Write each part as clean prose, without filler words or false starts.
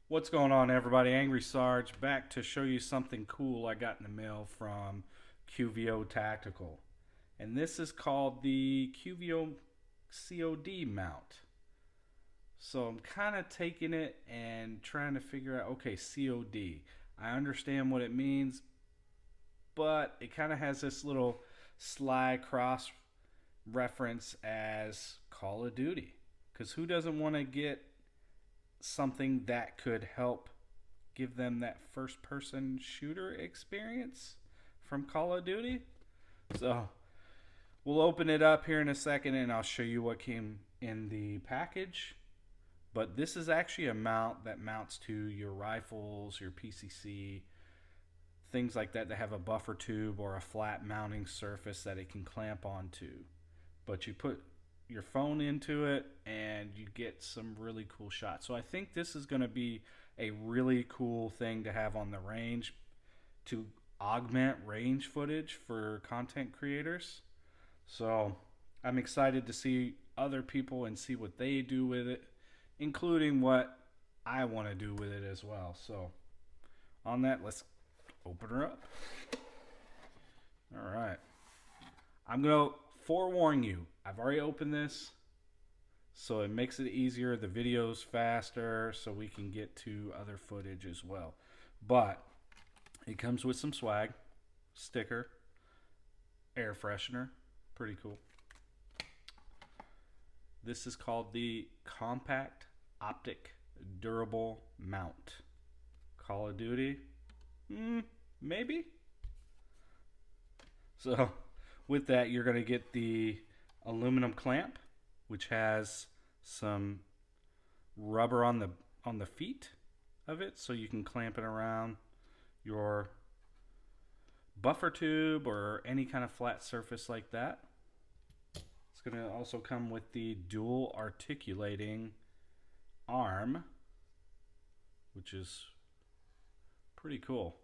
What's going on, everybody? Angry Sarge back to show you something cool I got in the mail from QVO Tactical. And this is called the QVO COD mount. So I'm kind of taking it and trying to figure out, okay, COD. I understand what it means, but it kind of has this little sly cross reference as Call of Duty. Because who doesn't want to get something that could help give them that first person shooter experience from Call of Duty? So we'll open it up here in a second and I'll show you what came in the package. But this is actually a mount that mounts to your rifles, your PCC, things like that have a buffer tube or a flat mounting surface that it can clamp onto. But you put your phone into it and you get some really cool shots. So I think this is going to be a really cool thing to have on the range to augment range footage for content creators. So I'm excited to see other people and see what they do with it, including what I want to do with it as well. So on that, let's open her up. All right. I'm going to forewarn you, I've already opened this, so it makes it easier. The video's faster, so we can get to other footage as well. But it comes with some swag, sticker, air freshener, pretty cool. This is called the Compact Optic Durable Mount. Call of Duty? Maybe? So with that, you're going to get the aluminum clamp, which has some rubber on the feet of it, so you can clamp it around your buffer tube or any kind of flat surface like that. It's going to also come with the dual articulating arm, which is pretty cool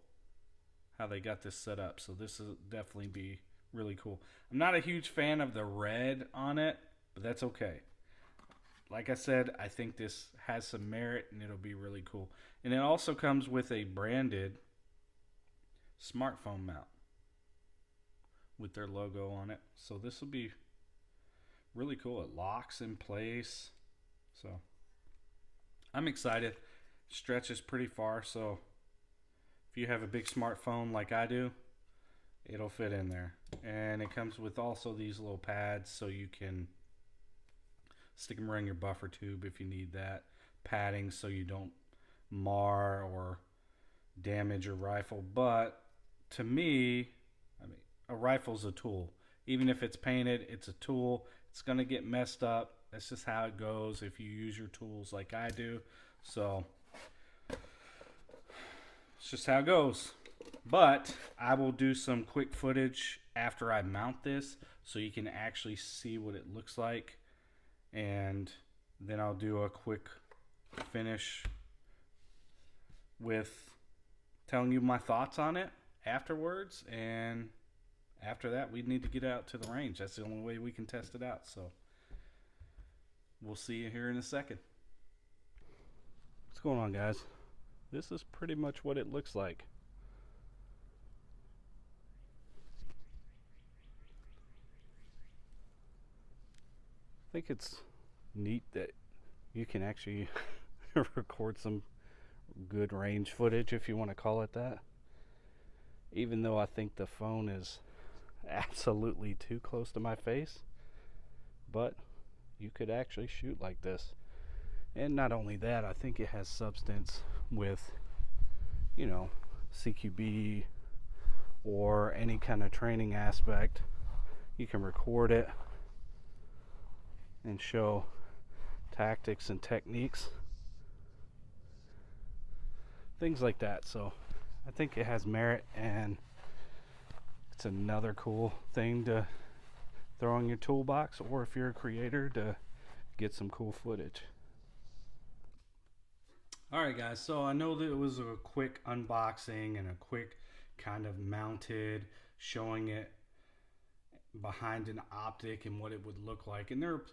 how they got this set up. So this will definitely be really cool. I'm not a huge fan of the red on it, but that's okay. Like I said, I think this has some merit and it'll be really cool. And it also comes with a branded smartphone mount with their logo on it. So this will be really cool. It locks in place. So I'm excited. Stretches pretty far, so if you have a big smartphone like I do, it'll fit in there. And it comes with also these little pads so you can stick them around your buffer tube if you need that. Padding so you don't mar or damage your rifle. But to me, I mean, a rifle's a tool. Even if it's painted, it's a tool. It's going to get messed up. That's just how it goes if you use your tools like I do. So it's just how it goes. But I will do some quick footage after I mount this so you can actually see what it looks like. And then I'll do a quick finish with telling you my thoughts on it afterwards. And after that, we need to get out to the range. That's the only way we can test it out. So we'll see you here in a second. What's going on, guys? This is pretty much what it looks like. I think it's neat that you can actually record some good range footage, if you want to call it that. Even though I think the phone is absolutely too close to my face, but you could actually shoot like this. And not only that, I think it has substance with, you know, CQB or any kind of training aspect. You can record it and show tactics and techniques, things like that. So I think it has merit, and it's another cool thing to throw in your toolbox, or if you're a creator, to get some cool footage. Alright guys, so I know that it was a quick unboxing and a quick kind of mounted, showing it behind an optic and what it would look like. And there are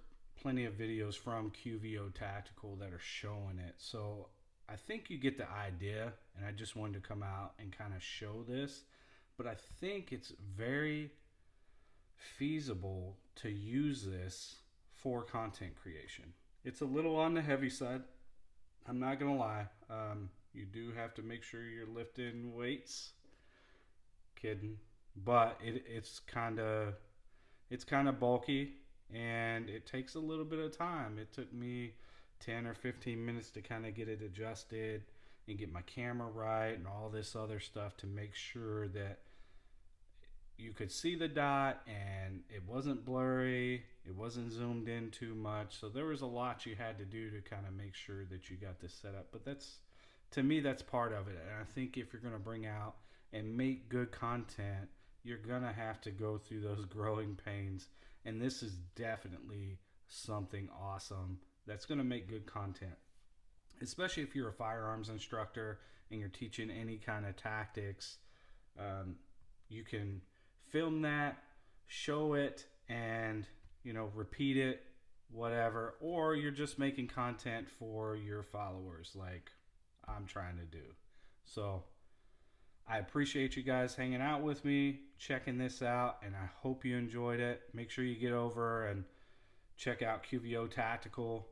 plenty of videos from QVO Tactical that are showing it. So I think you get the idea, and I just wanted to come out and kind of show this. But I think it's very feasible to use this for content creation. It's a little on the heavy side. I'm not gonna lie. You do have to make sure you're lifting weights. Kidding, but it's kind of bulky, and it takes a little bit of time. It took me 10 or 15 minutes to kind of get it adjusted and get my camera right and all this other stuff to make sure that you could see the dot and it wasn't blurry, it wasn't zoomed in too much. So there was a lot you had to do to kind of make sure that you got this set up. But that's, to me, that's part of it. And I think if you're going to bring out and make good content, you're going to have to go through those growing pains. And this is definitely something awesome that's going to make good content, especially if you're a firearms instructor and you're teaching any kind of tactics. You can film that, show it, and repeat it, whatever. Or you're just making content for your followers, like I'm trying to do. So I appreciate you guys hanging out with me, checking this out, and I hope you enjoyed it. Make sure you get over and check out QVO Tactical.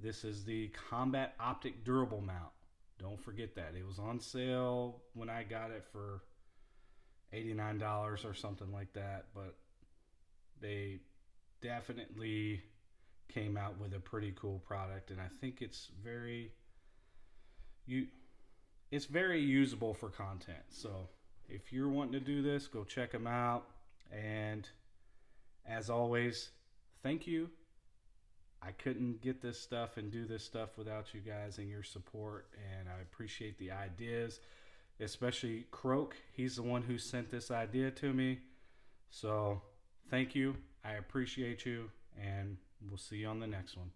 This is the Combat Optic Durable Mount. Don't forget that. It was on sale when I got it for $89 or something like that, but they definitely came out with a pretty cool product, and I think it's very usable for content. So if you're wanting to do this, go check them out. And as always, thank you. I couldn't get this stuff and do this stuff without you guys and your support, and I appreciate the ideas, especially Croak. He's the one who sent this idea to me. So thank you. I appreciate you, and we'll see you on the next one.